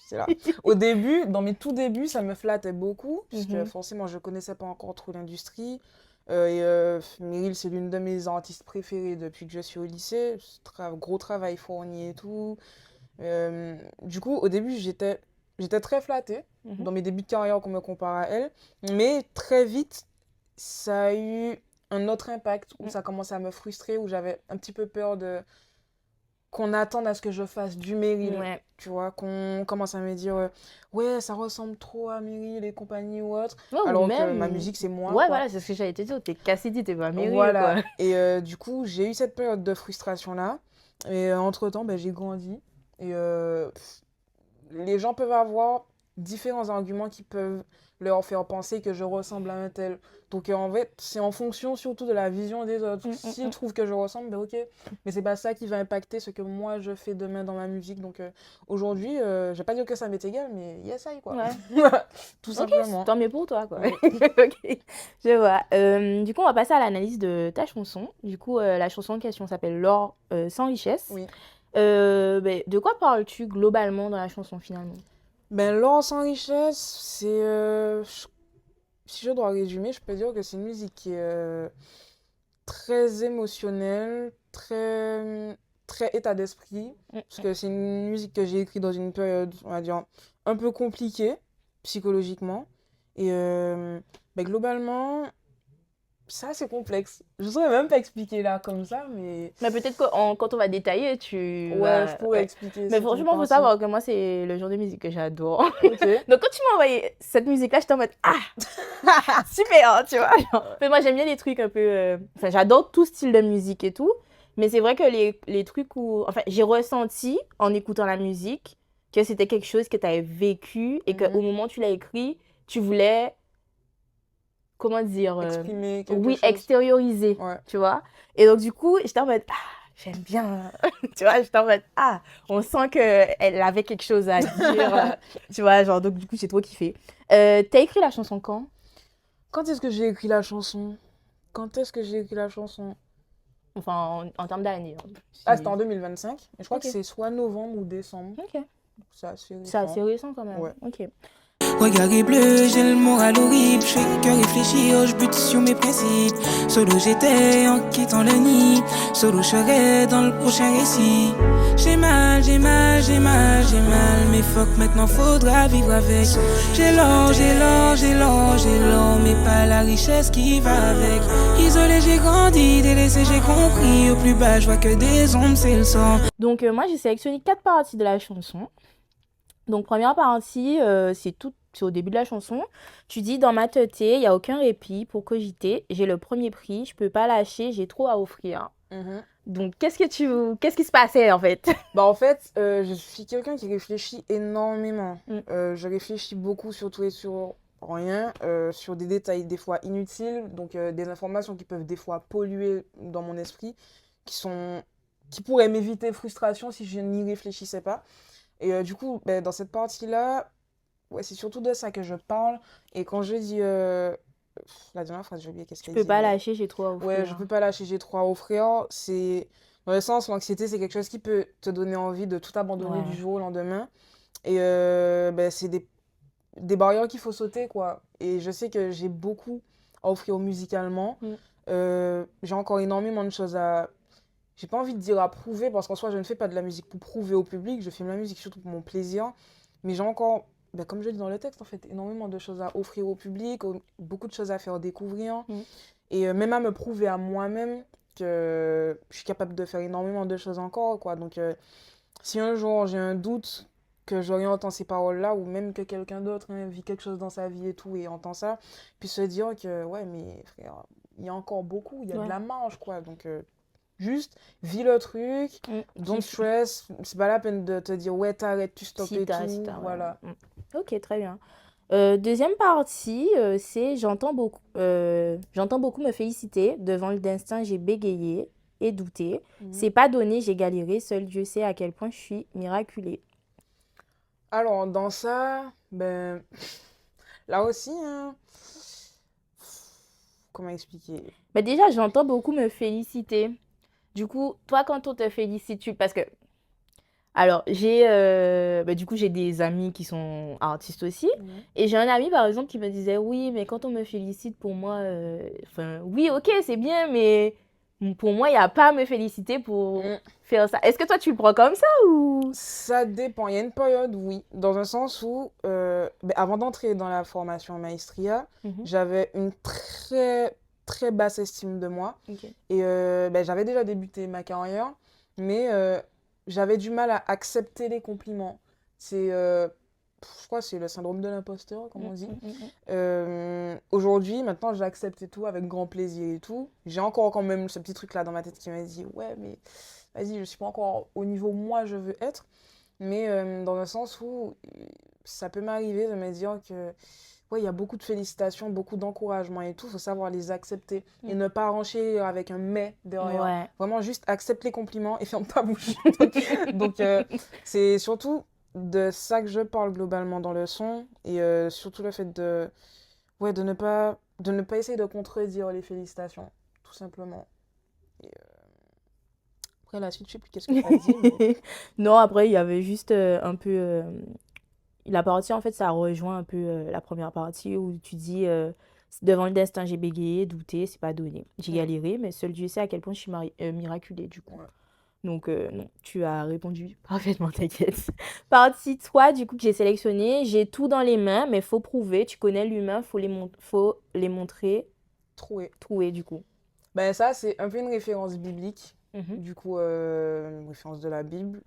Speaker 2: c'est là. Au début, dans mes tout débuts, ça me flattait beaucoup, puisque
Speaker 1: Mhm.
Speaker 2: forcément, je connaissais pas encore trop l'industrie. Meryl, c'est l'une de mes artistes préférées depuis que je suis au lycée. Gros travail fourni et tout. Du coup, au début, j'étais très flattée
Speaker 1: Mhm.
Speaker 2: dans mes débuts de carrière qu'on me compare à elle. Mais très vite, ça a eu un autre impact où
Speaker 1: Mm.
Speaker 2: ça commençait à me frustrer, où j'avais un petit peu peur de qu'on attende à ce que je fasse du Meryl.
Speaker 1: Ouais.
Speaker 2: Tu vois, qu'on commence à me dire ouais, ça ressemble trop à Meryl et compagnie ou autre.
Speaker 1: Ouais, ou
Speaker 2: Alors que
Speaker 1: même...
Speaker 2: ma musique, c'est moi.
Speaker 1: Ouais,
Speaker 2: quoi.
Speaker 1: voilà, c'est ce que j'allais te dire. T'es Cassidy, t'es pas Meryl,
Speaker 2: Voilà.
Speaker 1: quoi.
Speaker 2: Et du coup, j'ai eu cette période de frustration-là. Et entre-temps, ben, j'ai grandi. Et les gens peuvent avoir différents arguments qui peuvent leur faire penser que je ressemble à un tel. Donc en fait, c'est en fonction surtout de la vision des autres. S'ils trouvent que je ressemble, ben ok. Mais c'est pas ça qui va impacter ce que moi je fais demain dans ma musique. Donc aujourd'hui, je vais pas dire que ça m'est égal, mais yes, I quoi.
Speaker 1: Ouais.
Speaker 2: Tout
Speaker 1: Ok,
Speaker 2: simplement.
Speaker 1: tant mieux pour toi, quoi.
Speaker 2: Oui.
Speaker 1: Ok, je vois. Du coup, on va passer à l'analyse de ta chanson. Du coup, la chanson en question s'appelle L'or sans richesse.
Speaker 2: Oui.
Speaker 1: Ben, de quoi parles-tu globalement dans la chanson, finalement?
Speaker 2: Ben, L'or sans richesse, c'est. Si je dois résumer, je peux dire que c'est une musique qui est très émotionnelle, très état d'esprit. Parce que c'est une musique que j'ai écrite dans une période, on va dire, un peu compliquée, psychologiquement. Et ben, globalement, ça c'est complexe. Je ne saurais même pas expliquer là comme ça, mais.
Speaker 1: Mais peut-être que quand on va détailler, tu
Speaker 2: Ouais,
Speaker 1: vas...
Speaker 2: je pourrais
Speaker 1: ouais.
Speaker 2: expliquer.
Speaker 1: Mais
Speaker 2: certaines
Speaker 1: franchement, faut
Speaker 2: parties.
Speaker 1: savoir que moi, c'est le genre de musique que j'adore.
Speaker 2: Ok.
Speaker 1: Donc, quand tu m'as envoyé cette musique-là, j'étais en mode ah, super, tu vois. Genre. Mais moi, j'aime bien les trucs un peu. Enfin, j'adore tout style de musique et tout. Mais c'est vrai que les trucs où. Enfin, j'ai ressenti en écoutant la musique que c'était quelque chose que tu avais vécu et qu'au moment où tu l'as écrit, tu voulais. Comment dire
Speaker 2: Exprimer quelque
Speaker 1: oui,
Speaker 2: chose.
Speaker 1: extérioriser,
Speaker 2: Ouais.
Speaker 1: tu vois. Et donc, du coup, j'étais en mode ah, j'aime bien. Tu vois, j'étais en mode ah, on sent qu'elle avait quelque chose à dire. Tu vois, genre, donc, du coup, j'ai trop kiffé. T'as écrit la chanson quand?
Speaker 2: Quand est-ce que j'ai écrit la chanson? Quand est-ce que j'ai écrit la chanson?
Speaker 1: Enfin, en termes d'année. Hein.
Speaker 2: Ah, c'était en 2025. Et je crois
Speaker 1: Ok.
Speaker 2: que c'est soit novembre ou décembre.
Speaker 1: Ok.
Speaker 2: C'est assez récent.
Speaker 1: C'est assez récent quand même.
Speaker 2: Ouais.
Speaker 1: Ok.
Speaker 3: Regard est bleu, j'ai le moral horrible. Je fais que réfléchir, je bute sur mes principes. Solo j'étais en quittant le nid. Solo je serai dans le prochain récit. J'ai mal, mais fuck maintenant faudra vivre avec. J'ai l'or, mais pas la richesse qui va avec. Isolé j'ai grandi, délaissé j'ai compris. Au plus bas je vois que des ombres c'est le sang.
Speaker 1: Donc, moi, j'ai sélectionné 4 parties de la chanson. Donc, première partie, c'est au début de la chanson. Tu dis, dans ma teuté, il n'y a aucun répit pour cogiter. J'ai le premier prix, je peux pas lâcher, j'ai trop à offrir.
Speaker 2: Mhm.
Speaker 1: Donc, qu'est-ce qui se passait en fait?
Speaker 2: Bah en fait, je suis quelqu'un qui réfléchit énormément.
Speaker 1: Mm.
Speaker 2: Je réfléchis beaucoup sur tout et sur rien, sur des détails des fois inutiles, donc des informations qui peuvent des fois polluer dans mon esprit, qui pourraient m'éviter frustration si je n'y réfléchissais pas. Et du coup, ben, dans cette partie-là, ouais, c'est surtout de ça que je parle. Et quand je dis... la dernière phrase, j'ai oublié qu'est-ce
Speaker 1: Je
Speaker 2: qu'elle
Speaker 1: peux
Speaker 2: dit,
Speaker 1: pas
Speaker 2: mais...
Speaker 1: lâcher, j'ai trop à
Speaker 2: Ouais,
Speaker 1: offrir.
Speaker 2: je peux pas lâcher, j'ai trop à offrir. C'est dans le sens où l'anxiété, c'est quelque chose qui peut te donner envie de tout abandonner du
Speaker 1: Ouais.
Speaker 2: jour au lendemain. Et ben, c'est des barrières qu'il faut sauter, quoi. Et je sais que j'ai beaucoup à offrir musicalement.
Speaker 1: Mm.
Speaker 2: J'ai encore énormément de choses à... J'ai pas envie de dire à prouver, parce qu'en soi, je ne fais pas de la musique pour prouver au public. Je fais de la musique surtout pour mon plaisir. Mais j'ai encore, ben, comme je dis dans le texte, en fait, énormément de choses à offrir au public, beaucoup de choses à faire découvrir.
Speaker 1: Mm.
Speaker 2: Et même à me prouver à moi-même que je suis capable de faire énormément de choses encore, quoi. Donc, si un jour j'ai un doute que j'oriente en ces paroles-là, ou même que quelqu'un d'autre hein, vit quelque chose dans sa vie et tout, et entend ça, puis se dire que, ouais, mais frère, il y a encore beaucoup, il y a de
Speaker 1: Ouais.
Speaker 2: la marge, quoi. Donc, juste, vis le truc,
Speaker 1: Mm.
Speaker 2: don't
Speaker 1: Kiffe.
Speaker 2: stress, c'est pas la peine de te dire, ouais, t'arrêtes, tu stoppes
Speaker 1: Si
Speaker 2: et
Speaker 1: t'as,
Speaker 2: tout,
Speaker 1: si t'as, ouais.
Speaker 2: voilà.
Speaker 1: Mm. Ok, très bien. Deuxième partie, c'est j'entends beaucoup me féliciter. Devant le destin, j'ai bégayé et douté.
Speaker 2: Mhm.
Speaker 1: C'est pas donné, j'ai galéré. Seul Dieu sait à quel point je suis miraculée.
Speaker 2: Alors, dans ça, ben, là aussi, hein, comment expliquer?
Speaker 1: Mais déjà, j'entends beaucoup me féliciter. Du coup, toi, quand on te félicite, parce que alors, du coup, j'ai des amis qui sont artistes aussi.
Speaker 2: Mhm.
Speaker 1: Et j'ai un ami, par exemple, qui me disait, oui, mais quand on me félicite, pour moi, oui, ok, c'est bien, mais pour moi, il n'y a pas à me féliciter pour
Speaker 2: Mm.
Speaker 1: faire ça. Est-ce que toi, tu le prends comme ça ou...
Speaker 2: Ça dépend. Il y a une période, oui, dans un sens où, ben, avant d'entrer dans la formation Maestria,
Speaker 1: Mhm.
Speaker 2: j'avais une très, très basse estime de moi.
Speaker 1: Ok.
Speaker 2: Et ben, j'avais déjà débuté ma carrière, mais j'avais du mal à accepter les compliments. Je crois que c'est le syndrome de l'imposteur, comme on dit. Aujourd'hui, maintenant, j'accepte et tout avec grand plaisir et tout. J'ai encore quand même ce petit truc-là dans ma tête qui me dit, ouais, mais vas-y, je suis pas encore au niveau où moi je veux être. Mais dans le sens où ça peut m'arriver de me dire que, ouais, il y a beaucoup de félicitations, beaucoup d'encouragement et tout. Il faut savoir les accepter et ne pas renchérir avec un mais derrière.
Speaker 1: Ouais.
Speaker 2: Vraiment, juste accepte les compliments et ferme ta bouche. Donc, c'est surtout de ça que je parle globalement dans le son et surtout le fait ouais, de ne pas essayer de contredire les félicitations, tout simplement. Et, après, la suite, je sais plus qu'est-ce que tu as dit, mais...
Speaker 1: Non, après, il y avait juste un peu... La partie, en fait, ça rejoint un peu la première partie où tu dis devant le destin, j'ai bégayé, douté, c'est pas donné. J'ai galéré, mais seul Dieu sait à quel point je suis miraculée, du coup.
Speaker 2: Ouais.
Speaker 1: Donc, non, tu as répondu parfaitement, t'inquiète. Partie 3, du coup, que j'ai sélectionné. J'ai tout dans les mains, mais faut prouver. Tu connais l'humain, faut les montrer. Trouer, du coup.
Speaker 2: Ben ça, c'est un peu une référence biblique.
Speaker 1: Mhm.
Speaker 2: Du coup, une référence de la Bible.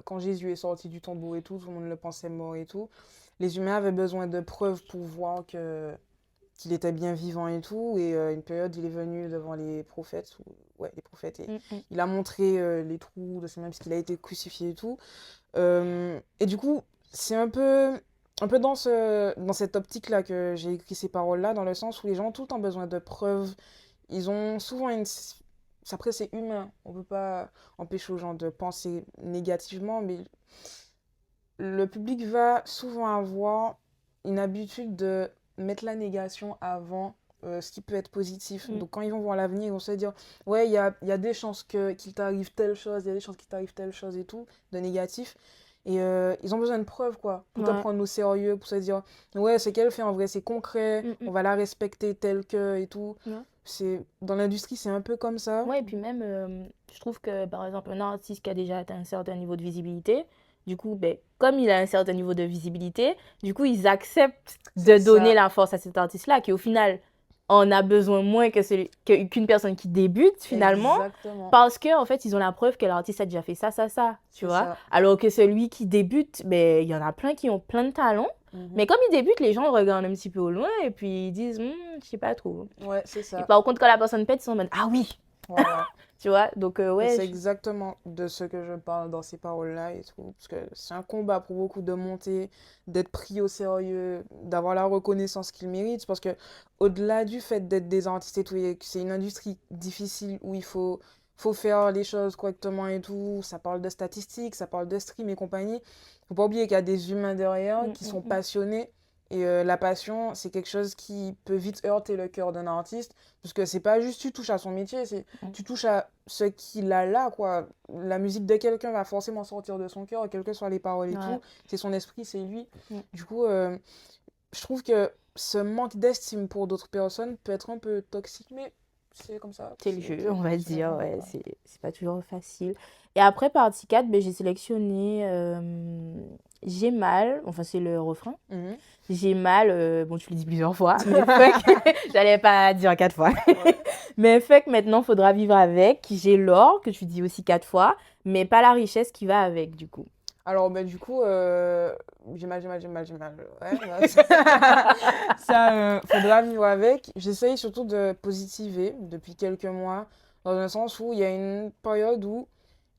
Speaker 2: Quand Jésus est sorti du tombeau et tout le monde le pensait mort et tout. Les humains avaient besoin de preuves pour voir qu'il était bien vivant et tout. Et une période, il est venu devant les prophètes. Ouais, les prophètes. Et il a montré les trous de ses mains puisqu'il a été crucifié et tout. Et du coup, c'est un peu dans cette optique-là que j'ai écrit ces paroles-là, dans le sens où les gens ont tout le temps besoin de preuves. Ils ont souvent Après, c'est humain. On ne peut pas empêcher aux gens de penser négativement, mais le public va souvent avoir une habitude de mettre la négation avant ce qui peut être positif. Donc, quand ils vont voir l'avenir, ils vont se dire, ouais, il y a des chances qu'il t'arrive telle chose, il y a des chances qu'il t'arrive telle chose et tout, de négatif. Et ils ont besoin de preuves, quoi, pour te prendre au sérieux, pour se dire, ouais, ce qu'elle fait en vrai, c'est concret, on va la respecter telle que et tout. Dans l'industrie, c'est un peu comme ça.
Speaker 1: Ouais, et puis même, je trouve que, par exemple, un artiste qui a déjà atteint un certain niveau de visibilité, du coup, ben, comme il a un certain niveau de visibilité, du coup, ils acceptent de donner la force à cet artiste-là, qui au final en a besoin moins qu'une personne qui débute, finalement.
Speaker 2: Exactement.
Speaker 1: Parce qu'en fait, ils ont la preuve que l'artiste a déjà fait ça, tu vois.
Speaker 2: Ça.
Speaker 1: Alors que celui qui débute, ben, il y en a plein qui ont plein de talents. Mais comme il débute, les gens regardent un petit peu au loin et puis ils disent, je sais pas trop.
Speaker 2: Ouais, c'est ça.
Speaker 1: Et par contre, quand la personne pète, ils sont en mode, ah oui.
Speaker 2: Voilà.
Speaker 1: Tu vois, donc
Speaker 2: Et
Speaker 1: ouais.
Speaker 2: c'est exactement de ce que je parle dans ces paroles-là et tout. Parce que c'est un combat pour beaucoup de monter, d'être pris au sérieux, d'avoir la reconnaissance qu'ils méritent. Parce que au-delà du fait d'être des artistes et tout, et que c'est une industrie difficile où faut faire les choses correctement et tout. Ça parle de statistiques, ça parle de stream et compagnie. Faut pas oublier qu'il y a des humains derrière qui sont passionnés. Et la passion, c'est quelque chose qui peut vite heurter le cœur d'un artiste. Parce que c'est pas juste tu touches à son métier, c'est tu touches à ce qu'il a là, quoi. La musique de quelqu'un va forcément sortir de son cœur, quelles que soient les paroles et
Speaker 1: Ouais.
Speaker 2: tout. C'est son esprit, c'est lui.
Speaker 1: Mm.
Speaker 2: Du coup, je trouve que ce manque d'estime pour d'autres personnes peut être un peu toxique, mais c'est comme ça.
Speaker 1: C'est le jeu, on va
Speaker 2: c'est
Speaker 1: dire,
Speaker 2: comme
Speaker 1: ouais,
Speaker 2: ça.
Speaker 1: c'est pas toujours facile. Et après, partie 4, ben, j'ai sélectionné J'ai mal, enfin c'est le refrain.
Speaker 2: Mhm.
Speaker 1: J'ai mal, bon tu le dis plusieurs fois, mais fuck, j'allais pas dire 4 fois.
Speaker 2: Ouais.
Speaker 1: Mais fuck, maintenant faudra vivre avec. J'ai l'or, que tu dis aussi 4 fois, mais pas la richesse qui va avec du coup.
Speaker 2: Alors, ben, du coup, j'ai mal. Ouais, bah, ça, faudra vivre avec. J'essaye surtout de positiver depuis quelques mois, dans un sens où il y a une période où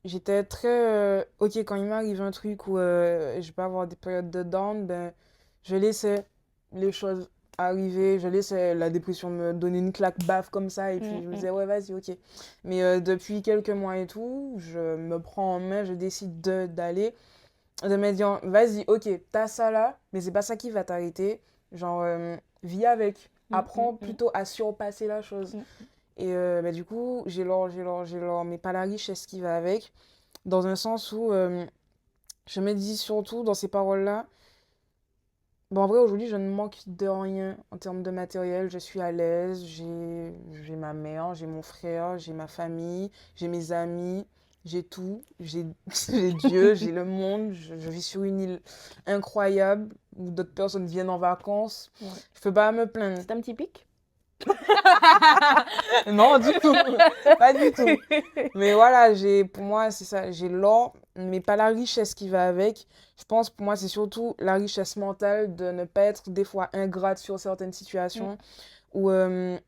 Speaker 2: j'étais très... ok, quand il m'arrive un truc où je vais avoir des périodes de down, ben, je laissais les choses arriver, je laissais la dépression me donner une claque baffe comme ça, et puis je me disais, ouais, vas-y, ok. Mais depuis quelques mois et tout, je me prends en main, je décide d'aller de me dire, vas-y, ok, t'as ça là, mais c'est pas ça qui va t'arrêter. Genre, vis avec. Apprends plutôt à surpasser la chose. Et bah, du coup, j'ai l'or, mais pas la richesse qui va avec. Dans un sens où je me dis surtout dans ces paroles-là, bon, en vrai, aujourd'hui, je ne manque de rien en termes de matériel. Je suis à l'aise, j'ai ma mère, j'ai mon frère, j'ai ma famille, j'ai mes amis, j'ai tout. J'ai Dieu, j'ai le monde. Je vis sur une île incroyable où d'autres personnes viennent en vacances.
Speaker 1: Ouais.
Speaker 2: Je peux pas me plaindre.
Speaker 1: C'est un petit pic?
Speaker 2: Non, du tout. Pas du tout. Mais voilà, pour moi, c'est ça. J'ai l'or, mais pas la richesse qui va avec. Je pense, pour moi, c'est surtout la richesse mentale de ne pas être des fois ingrate sur certaines situations. Où, même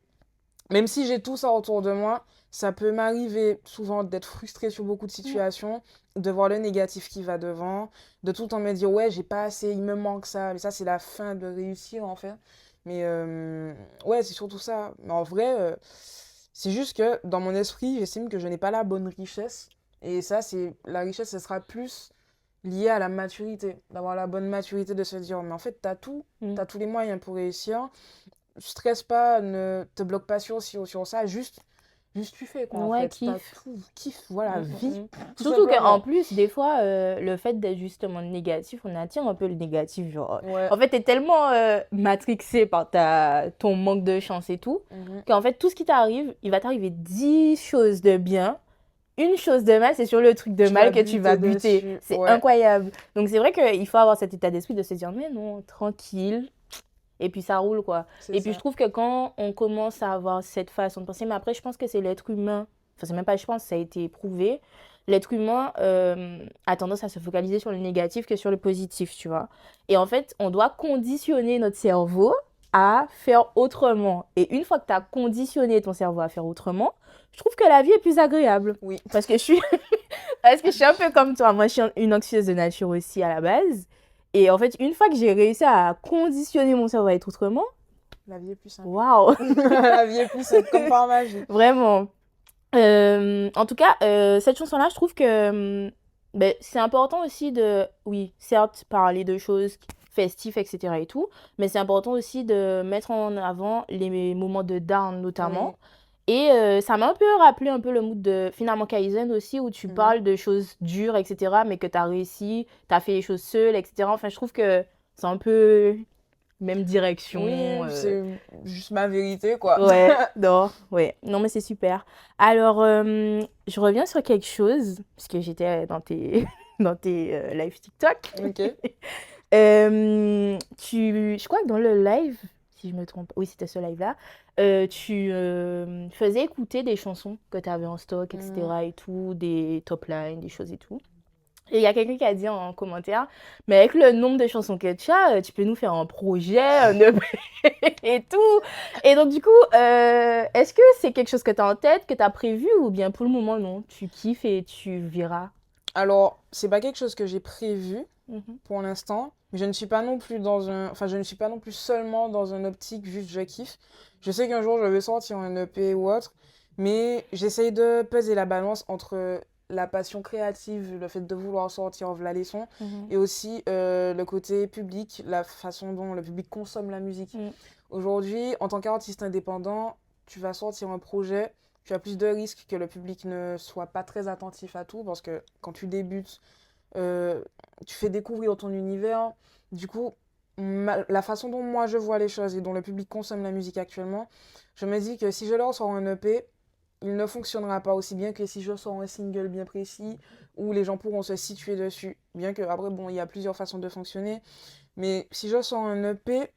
Speaker 2: si j'ai tout ça autour de moi, ça peut m'arriver souvent d'être frustrée sur beaucoup de situations, de voir le négatif qui va devant, de tout le temps me dire, ouais, j'ai pas assez, il me manque ça. Mais ça, c'est la fin de réussir, en fait. Mais ouais, c'est surtout ça. Mais en vrai, c'est juste que dans mon esprit, j'estime que je n'ai pas la bonne richesse. Et ça, la richesse, ce sera plus lié à la maturité. D'avoir la bonne maturité de se dire, mais en fait, t'as tout. T'as tous les moyens pour réussir. Stresse pas, ne te bloque pas sur ça. Juste tu fais, quoi, en
Speaker 1: Ouais,
Speaker 2: fait. T'as
Speaker 1: kiffe.
Speaker 2: tout. Kiffe, voilà, vie. Tout
Speaker 1: Surtout qu'en
Speaker 2: simplement.
Speaker 1: plus, des fois, le fait d'être justement négatif, on attire un peu le négatif. Genre,
Speaker 2: Ouais.
Speaker 1: en fait, t'es tellement matrixé par ton manque de chance et tout, qu'en fait, tout ce qui t'arrive, il va t'arriver 10 choses de bien. Une chose de mal, c'est sur le truc de
Speaker 2: Tu
Speaker 1: mal
Speaker 2: vas
Speaker 1: que tu vas buter.
Speaker 2: dessus.
Speaker 1: C'est
Speaker 2: Ouais.
Speaker 1: incroyable. Donc, c'est vrai qu'il faut avoir cet état d'esprit de se dire, mais non, tranquille. Et puis, ça roule, quoi.
Speaker 2: C'est
Speaker 1: Et puis,
Speaker 2: ça.
Speaker 1: je trouve que quand on commence à avoir cette façon de penser, mais après, je pense que c'est l'être humain. Enfin, c'est même pas, je pense, ça a été prouvé. L'être humain a tendance à se focaliser sur le négatif que sur le positif, tu vois. Et en fait, on doit conditionner notre cerveau à faire autrement. Et une fois que tu as conditionné ton cerveau à faire autrement, je trouve que la vie est plus agréable.
Speaker 2: Oui.
Speaker 1: Parce que parce que je suis un peu comme toi. Moi, je suis une anxieuse de nature aussi à la base. Et en fait, une fois que j'ai réussi à conditionner mon cerveau à être autrement,
Speaker 2: La vie est plus simple.
Speaker 1: waouh,
Speaker 2: La vie est plus simple, comme par magie.
Speaker 1: vraiment. En tout cas, cette chanson-là, je trouve que ben, c'est important aussi de, oui, certes, parler de choses festives, etc. et tout, mais c'est important aussi de mettre en avant les moments de down, notamment.
Speaker 2: Oui.
Speaker 1: Et ça m'a un peu rappelé un peu le mood de finalement Kaizen aussi, où tu parles de choses dures, etc., mais que tu as réussi, tu as fait les choses seule, etc. Enfin, je trouve que c'est un peu même direction.
Speaker 2: Oui, c'est juste ma vérité, quoi.
Speaker 1: Ouais, non, ouais. Non, mais c'est super. Alors, je reviens sur quelque chose, parce que j'étais dans tes, dans tes live TikTok.
Speaker 2: Ok.
Speaker 1: Je crois que dans le live, si je me trompe, oui, c'était ce live-là, tu faisais écouter des chansons que tu avais en stock, etc. et tout, des top lines, des choses et tout. Et il y a quelqu'un qui a dit en commentaire, mais avec le nombre de chansons que tu as, tu peux nous faire un projet, un EP et tout. Et donc, du coup, est-ce que c'est quelque chose que tu as en tête, que tu as prévu, ou bien pour le moment, non, tu kiffes et tu verras?
Speaker 2: Alors, c'est pas quelque chose que j'ai prévu
Speaker 1: Mhm.
Speaker 2: pour l'instant, mais je ne suis pas non plus enfin, je ne suis pas non plus seulement dans une optique juste je kiffe. Je sais qu'un jour je vais sortir un EP ou autre, mais j'essaye de peser la balance entre la passion créative, le fait de vouloir sortir la leçon,
Speaker 1: Mhm.
Speaker 2: et aussi le côté public, la façon dont le public consomme la musique.
Speaker 1: Mm.
Speaker 2: Aujourd'hui, en tant qu'artiste indépendant, tu vas sortir un projet, tu as plus de risques que le public ne soit pas très attentif à tout, parce que quand tu débutes, euh, tu fais découvrir ton univers. Du coup, la façon dont moi je vois les choses et dont le public consomme la musique actuellement, je me dis que si je leur sors un EP, il ne fonctionnera pas aussi bien que si je sors un single bien précis où les gens pourront se situer dessus. Bien que, après, bon, il y a plusieurs façons de fonctionner, mais si je sors un EP,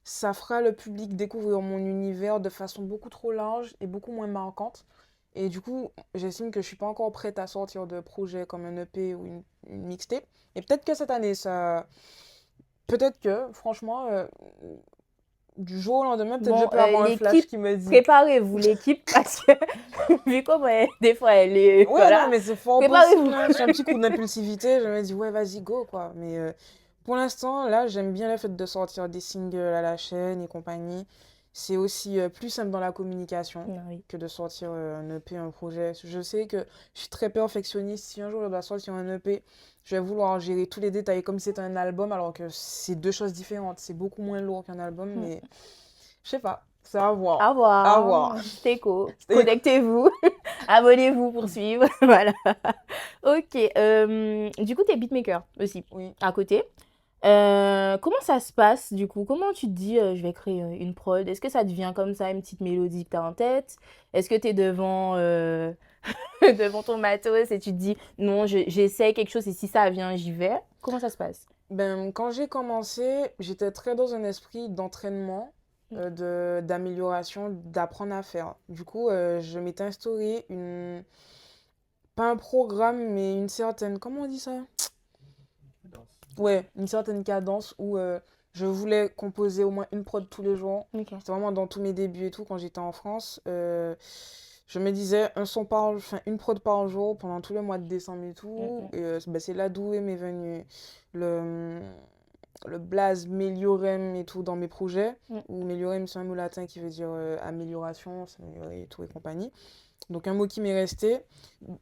Speaker 2: ça fera le public découvrir mon univers de façon beaucoup trop large et beaucoup moins marquante. Et du coup, j'estime que je suis pas encore prête à sortir de projets comme un EP ou une mixtape. Et peut-être que cette année, ça... Peut-être que, franchement, du jour au lendemain, peut-être je
Speaker 1: Bon,
Speaker 2: peux avoir un flash
Speaker 1: l'équipe,
Speaker 2: qui me dit...
Speaker 1: préparez-vous, l'équipe, parce que vu comment des fois elle est,
Speaker 2: Ouais, non,
Speaker 1: voilà,
Speaker 2: mais c'est fort possible,
Speaker 1: préparez-vous.
Speaker 2: hein. J'ai un petit coup d'impulsivité, je me dis, ouais, vas-y, go, quoi. Mais pour l'instant, là, j'aime bien le fait de sortir des singles à la chaîne et compagnie. C'est aussi plus simple dans la communication
Speaker 1: Ah oui.
Speaker 2: que de sortir un EP, un projet. Je sais que je suis très perfectionniste. Si un jour je dois sortir un EP, je vais vouloir gérer tous les détails comme si c'était un album, alors que c'est deux choses différentes. C'est beaucoup moins lourd qu'un album,
Speaker 1: Mm.
Speaker 2: mais je sais pas. C'est à voir.
Speaker 1: Au
Speaker 2: À voir.
Speaker 1: revoir, c'était cool.
Speaker 2: C'était-
Speaker 1: Connectez-vous, abonnez-vous pour suivre, voilà. Ok, du coup, t'es beatmaker aussi,
Speaker 2: Oui.
Speaker 1: à côté. Comment ça se passe du coup? Comment tu te dis je vais créer une prod? Est-ce que ça te vient comme ça, une petite mélodie que tu as en tête? Est-ce que tu es devant, devant ton matos et tu te dis non, j'essaie quelque chose et si ça vient, j'y vais? Comment ça se passe?
Speaker 2: Ben, quand j'ai commencé, j'étais très dans un esprit d'entraînement, d'amélioration, d'apprendre à faire. Du coup, je m'étais instauré pas un programme, mais une certaine, comment on dit ça? Ouais, une certaine cadence où je voulais composer au moins une prod tous les jours.
Speaker 1: Ok.
Speaker 2: C'était vraiment dans tous mes débuts et tout, quand j'étais en France. Je me disais enfin, une prod par jour pendant tout le mois de décembre et tout.
Speaker 1: Mm,
Speaker 2: Et ben, c'est là d'où m'est venu le, le blaze Meliorem et tout dans mes projets.
Speaker 1: mm,
Speaker 2: Ou Meliorem, c'est un mot latin qui veut dire amélioration, s'améliorer et tout et compagnie. Donc un mot qui m'est resté.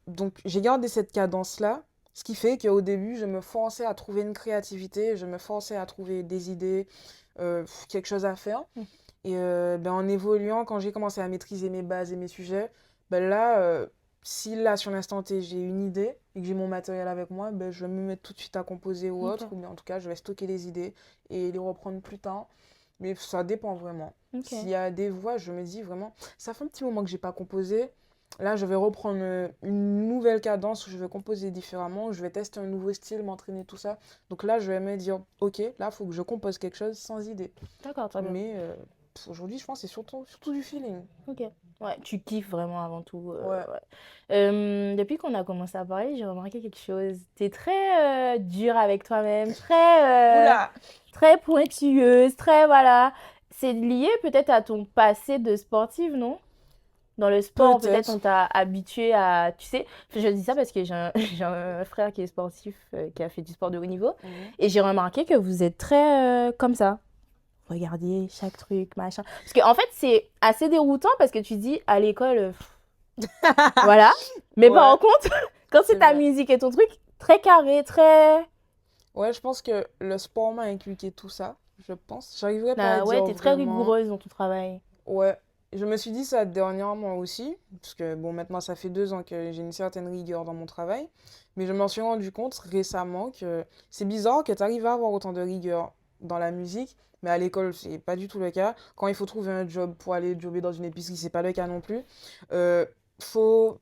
Speaker 2: Donc j'ai gardé cette cadence-là, ce qui fait qu'au début, je me forçais à trouver une créativité, je me forçais à trouver des idées, quelque chose à faire.
Speaker 1: mm.
Speaker 2: Et ben, en évoluant, quand j'ai commencé à maîtriser mes bases et mes sujets, ben là, si là, sur l'instant T, j'ai une idée et que j'ai mon matériel avec moi, ben, je vais me mettre tout de suite à composer ou autre,
Speaker 1: Ok.
Speaker 2: ou bien en tout cas, je vais stocker les idées et les reprendre plus tard. Mais ça dépend vraiment.
Speaker 1: Ok.
Speaker 2: S'il y a des voix, je me dis vraiment, ça fait un petit moment que j'ai pas composé. Là, je vais reprendre une nouvelle cadence où je vais composer différemment, je vais tester un nouveau style, m'entraîner, tout ça. Donc là, je vais me dire, ok, là, il faut que je compose quelque chose sans idée.
Speaker 1: D'accord, très bien.
Speaker 2: Mais aujourd'hui, je pense que c'est surtout du feeling.
Speaker 1: Ok. Ouais, tu kiffes vraiment avant tout.
Speaker 2: Ouais.
Speaker 1: Ouais. Depuis qu'on a commencé à parler, j'ai remarqué quelque chose. T'es très dure avec toi-même,
Speaker 2: Oula!
Speaker 1: très pointilleuse, très voilà. C'est lié peut-être à ton passé de sportive, non? Dans le sport, peut-être on
Speaker 2: Peut-être.
Speaker 1: t'a habitué à... Tu sais, je dis ça parce que j'ai un frère qui est sportif, qui a fait du sport de haut niveau.
Speaker 2: Mhm.
Speaker 1: Et j'ai remarqué que vous êtes très comme ça. Regardez chaque truc, machin. Parce qu'en fait, c'est assez déroutant parce que tu dis à l'école, voilà. Mais
Speaker 2: Ouais,
Speaker 1: par contre, quand c'est
Speaker 2: c'est
Speaker 1: ta
Speaker 2: vrai.
Speaker 1: musique et ton truc, très carré, très...
Speaker 2: Ouais, je pense que le sport m'a inculqué tout ça, je pense. J'arriverai pas à
Speaker 1: Ouais,
Speaker 2: dire
Speaker 1: t'es très
Speaker 2: vraiment.
Speaker 1: rigoureuse dans ton travail.
Speaker 2: Ouais, je me suis dit ça dernièrement aussi, parce que bon, maintenant ça fait 2 ans que j'ai une certaine rigueur dans mon travail, mais je m'en suis rendu compte récemment que c'est bizarre que tu arrives à avoir autant de rigueur dans la musique, mais à l'école c'est pas du tout le cas. Quand il faut trouver un job pour aller jobber dans une épicerie, c'est pas le cas non plus. Euh, faut,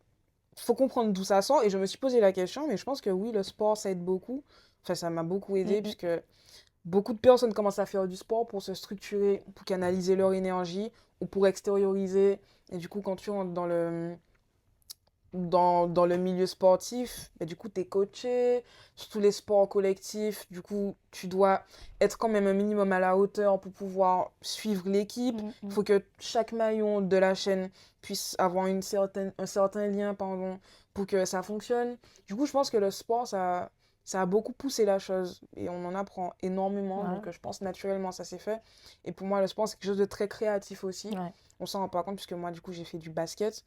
Speaker 2: faut comprendre d'où ça sort, et je me suis posé la question, mais je pense que oui, le sport ça aide beaucoup. Enfin, ça m'a beaucoup
Speaker 1: Mm,
Speaker 2: aidé,
Speaker 1: mm.
Speaker 2: puisque beaucoup de personnes commencent à faire du sport pour se structurer, pour canaliser leur énergie ou pour extérioriser. Et du coup, quand tu rentres dans le milieu sportif, bah, du coup, tu es coaché, surtout les sports collectifs, du coup, tu dois être quand même un minimum à la hauteur pour pouvoir suivre l'équipe. Il faut que chaque maillon de la chaîne puisse avoir un certain lien, pardon, pour que ça fonctionne. Du coup, je pense que le sport, ça a beaucoup poussé la chose et on en apprend énormément.
Speaker 1: Ouais.
Speaker 2: Donc, je pense naturellement, ça s'est fait. Et pour moi, le sport, c'est quelque chose de très créatif aussi.
Speaker 1: Ouais.
Speaker 2: On s'en rend pas compte puisque moi, du coup, j'ai fait du basket.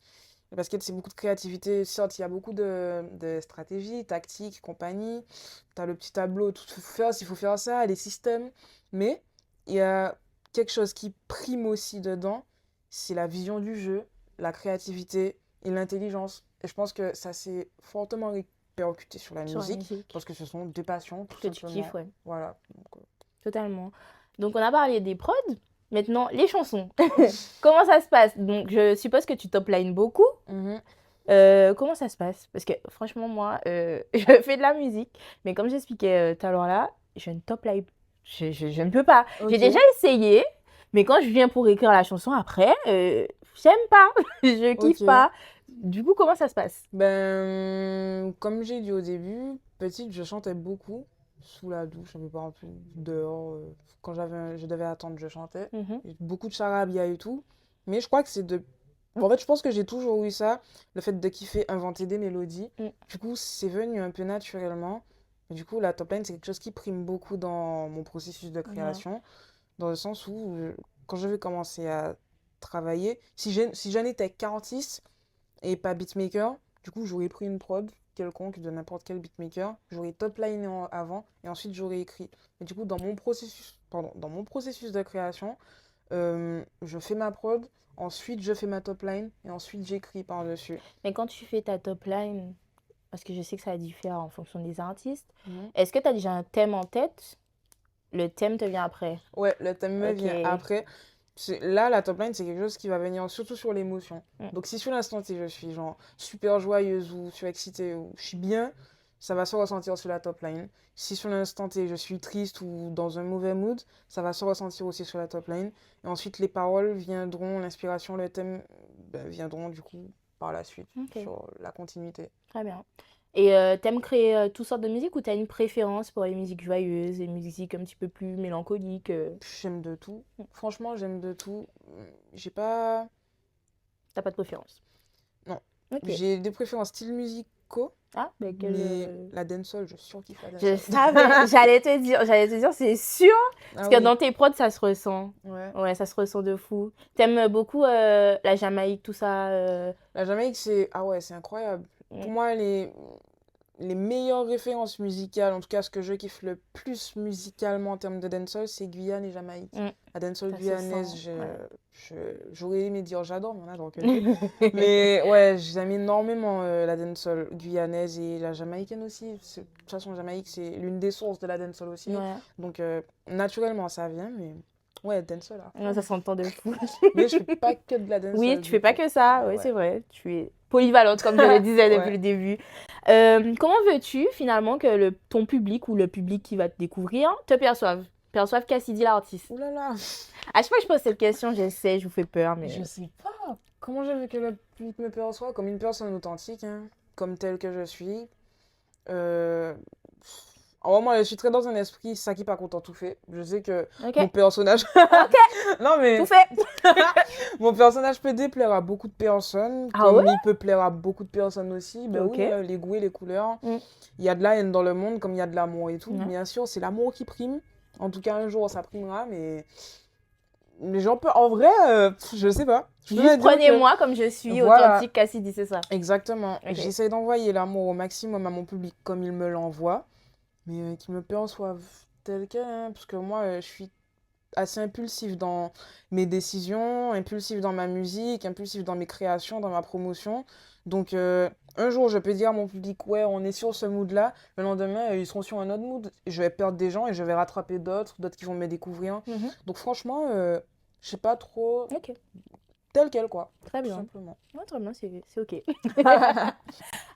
Speaker 2: Le basket, c'est beaucoup de créativité. Certes, il y a beaucoup de stratégie, tactique, compagnie. Tu as le petit tableau, tout faut faire, s'il faut faire ça, les systèmes. Mais il y a quelque chose qui prime aussi dedans, c'est la vision du jeu, la créativité et l'intelligence. Et je pense que ça s'est fortement répercuté sur la
Speaker 1: Sur la
Speaker 2: musique,
Speaker 1: musique.
Speaker 2: parce que ce sont des passions, tout
Speaker 1: Que tu
Speaker 2: simplement.
Speaker 1: kiffes, ouais.
Speaker 2: Voilà. Donc,
Speaker 1: Totalement. Donc, on a parlé des prods. Maintenant, les chansons. Comment ça se passe? Donc, je suppose que tu top-lines beaucoup.
Speaker 2: mhm.
Speaker 1: Comment ça se passe? Parce que franchement, moi, je fais de la musique, mais comme j'expliquais tout à l'heure là, je ne top-line. Je ne peux pas. J'ai
Speaker 2: Ok.
Speaker 1: déjà essayé, mais quand je viens pour écrire la chanson après, j'aime pas. Je kiffe
Speaker 2: Ok.
Speaker 1: pas. Du coup, comment ça se passe?
Speaker 2: Ben, comme j'ai dit au début, petite, je chantais beaucoup sous la douche, un peu partout, dehors. Quand je devais attendre, je chantais.
Speaker 1: Mhm.
Speaker 2: Beaucoup de charabia et tout. Mais je crois que c'est de... En fait, je pense que j'ai toujours eu ça, le fait de kiffer inventer des mélodies.
Speaker 1: Mm.
Speaker 2: Du coup, c'est venu un peu naturellement. Et du coup, la top line, c'est quelque chose qui prime beaucoup dans mon processus de
Speaker 1: Ouais.
Speaker 2: création, dans le sens où, quand je vais commencer à travailler, si je n'étais qu'artiste et pas beatmaker, du coup, j'aurais pris une prod quelconque de n'importe quel beatmaker, j'aurais top liné avant et ensuite j'aurais écrit. Et du coup, dans mon processus de création, je fais ma prod, ensuite je fais ma top line et ensuite j'écris par-dessus.
Speaker 1: Mais quand tu fais ta top line, parce que je sais que ça diffère en fonction des artistes,
Speaker 2: Mhm.
Speaker 1: est-ce que tu as déjà un thème en tête? Le thème te vient après.
Speaker 2: Ouais, le thème me
Speaker 1: Ok.
Speaker 2: vient après. Là, la top line, c'est quelque chose qui va venir surtout sur l'émotion.
Speaker 1: Mm.
Speaker 2: Donc, si sur l'instant T, je suis genre super joyeuse ou surexcitée ou je suis bien, ça va se ressentir sur la top line. Si sur l'instant T, je suis triste ou dans un mauvais mood, ça va se ressentir aussi sur la top line. Et ensuite, les paroles viendront, l'inspiration, le thème viendront du coup par la suite,
Speaker 1: Ok.
Speaker 2: sur la continuité.
Speaker 1: Très bien. Et t'aimes créer toutes sortes de musique ou t'as une préférence pour les musiques joyeuses, les musiques un petit peu plus mélancoliques
Speaker 2: J'aime de tout. Franchement, j'aime de tout. J'ai pas...
Speaker 1: T'as pas de préférence?
Speaker 2: Non.
Speaker 1: Ok.
Speaker 2: J'ai des préférences style musicaux,
Speaker 1: Ah, mais
Speaker 2: mais la dancehall, je surkiffe la
Speaker 1: Je
Speaker 2: dancehall.
Speaker 1: savais, j'allais te dire, c'est sûr. Parce
Speaker 2: Ah
Speaker 1: que
Speaker 2: oui.
Speaker 1: dans tes prods, ça se ressent.
Speaker 2: Ouais.
Speaker 1: Ouais, ça se ressent de fou. T'aimes beaucoup la Jamaïque, tout ça
Speaker 2: La Jamaïque, c'est... Ah ouais, c'est incroyable. Pour moi, les meilleures références musicales, en tout cas ce que je kiffe le plus musicalement en termes de dancehall, c'est Guyane et Jamaïque.
Speaker 1: Mm.
Speaker 2: La dancehall
Speaker 1: Ça se
Speaker 2: guyanaise,
Speaker 1: sent,
Speaker 2: j'aurais aimé dire j'adore, mais on a donc Mais ouais, j'aime énormément la dancehall guyanaise et la jamaïcaine aussi. De toute façon, Jamaïque, c'est l'une des sources de la dancehall aussi.
Speaker 1: Ouais.
Speaker 2: Donc, naturellement, ça vient, mais ouais, dancehall.
Speaker 1: Ouais, ça s'entend de fou.
Speaker 2: Mais je fais pas que de la dancehall.
Speaker 1: Oui,
Speaker 2: du
Speaker 1: tu fais pas
Speaker 2: coup.
Speaker 1: que ça,
Speaker 2: Ouais,
Speaker 1: oui,
Speaker 2: ouais.
Speaker 1: c'est vrai. Tu es polyvalente, comme je le disais depuis
Speaker 2: Ouais.
Speaker 1: le début. Comment veux-tu finalement que ton public ou le public qui va te découvrir te perçoive Cassidy l'artiste?
Speaker 2: Ouh là là,
Speaker 1: À chaque fois que je pose cette question, j'essaie, je vous fais peur, mais...
Speaker 2: je sais pas. Comment je veux que le public me perçoit? Comme une personne authentique, hein, comme telle que je suis. En vrai, moi, je suis très dans un esprit, ça qui par contre tout fait. Je sais que
Speaker 1: Ok,
Speaker 2: mon personnage... Non, mais
Speaker 1: tout fait.
Speaker 2: mon personnage peut déplaire à beaucoup de personnes,
Speaker 1: Ah
Speaker 2: comme
Speaker 1: ouais?
Speaker 2: il peut plaire à beaucoup de personnes aussi. Ben
Speaker 1: Ok.
Speaker 2: oui, les goûts et les couleurs.
Speaker 1: Mm.
Speaker 2: Il y a de la haine dans le monde, comme il y a de l'amour et tout.
Speaker 1: Ouais.
Speaker 2: Bien sûr, c'est l'amour qui prime. En tout cas, un jour, ça primera, mais... Les gens peuvent... En vrai, je sais pas. Je peux
Speaker 1: Juste
Speaker 2: me dire que-
Speaker 1: prenez-moi comme je suis,
Speaker 2: Voilà.
Speaker 1: authentique Cassidy, c'est ça.
Speaker 2: Exactement.
Speaker 1: Ok.
Speaker 2: J'essaie d'envoyer l'amour au maximum à mon public comme il me l'envoie, mais qu'ils me perçoivent tel quel, hein, parce que moi, je suis assez impulsif dans mes décisions, impulsif dans ma musique, impulsif dans mes créations, dans ma promotion. Donc, un jour, je peux dire à mon public, ouais, on est sur ce mood-là. Le lendemain, ils seront sur un autre mood. Je vais perdre des gens et je vais rattraper d'autres qui vont me découvrir.
Speaker 1: Mhm.
Speaker 2: Donc, franchement, je sais pas trop,
Speaker 1: Ok,
Speaker 2: tel quel, quoi.
Speaker 1: très
Speaker 2: Tout
Speaker 1: bien.
Speaker 2: simplement.
Speaker 1: Ouais, très bien, c'est ok.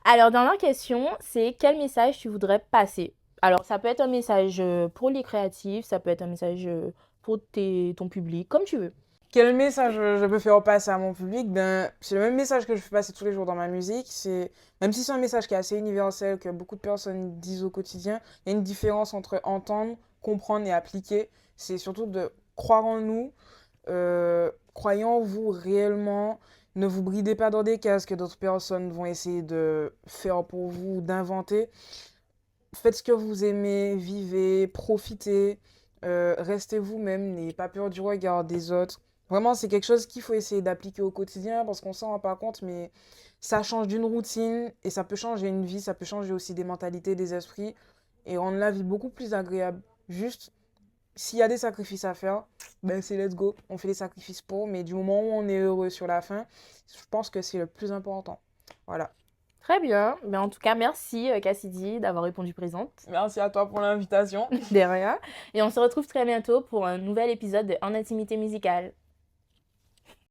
Speaker 1: Alors, dernière question, c'est quel message tu voudrais passer? Alors, ça peut être un message pour les créatifs, ça peut être un message pour ton public, comme tu veux.
Speaker 2: Quel message je peux faire passer à mon public? Ben, c'est le même message que je fais passer tous les jours dans ma musique. Même si c'est un message qui est assez universel, que beaucoup de personnes disent au quotidien, il y a une différence entre entendre, comprendre et appliquer. C'est surtout de croire en nous, croyez en vous réellement. Ne vous bridez pas dans des cases que d'autres personnes vont essayer de faire pour vous, d'inventer. Faites ce que vous aimez, vivez, profitez, restez vous-même, n'ayez pas peur du regard des autres. Vraiment, c'est quelque chose qu'il faut essayer d'appliquer au quotidien parce qu'on s'en rend pas compte, mais ça change d'une routine et ça peut changer une vie, ça peut changer aussi des mentalités, des esprits et rendre la vie beaucoup plus agréable. Juste, s'il y a des sacrifices à faire, ben c'est let's go, on fait les sacrifices pour, mais du moment où on est heureux sur la fin, je pense que c'est le plus important. Voilà.
Speaker 1: Très bien. Mais en tout cas, merci Cassidy d'avoir répondu présente.
Speaker 2: Merci à toi pour l'invitation.
Speaker 1: De rien. Et on se retrouve très bientôt pour un nouvel épisode de En Intimité Musicale.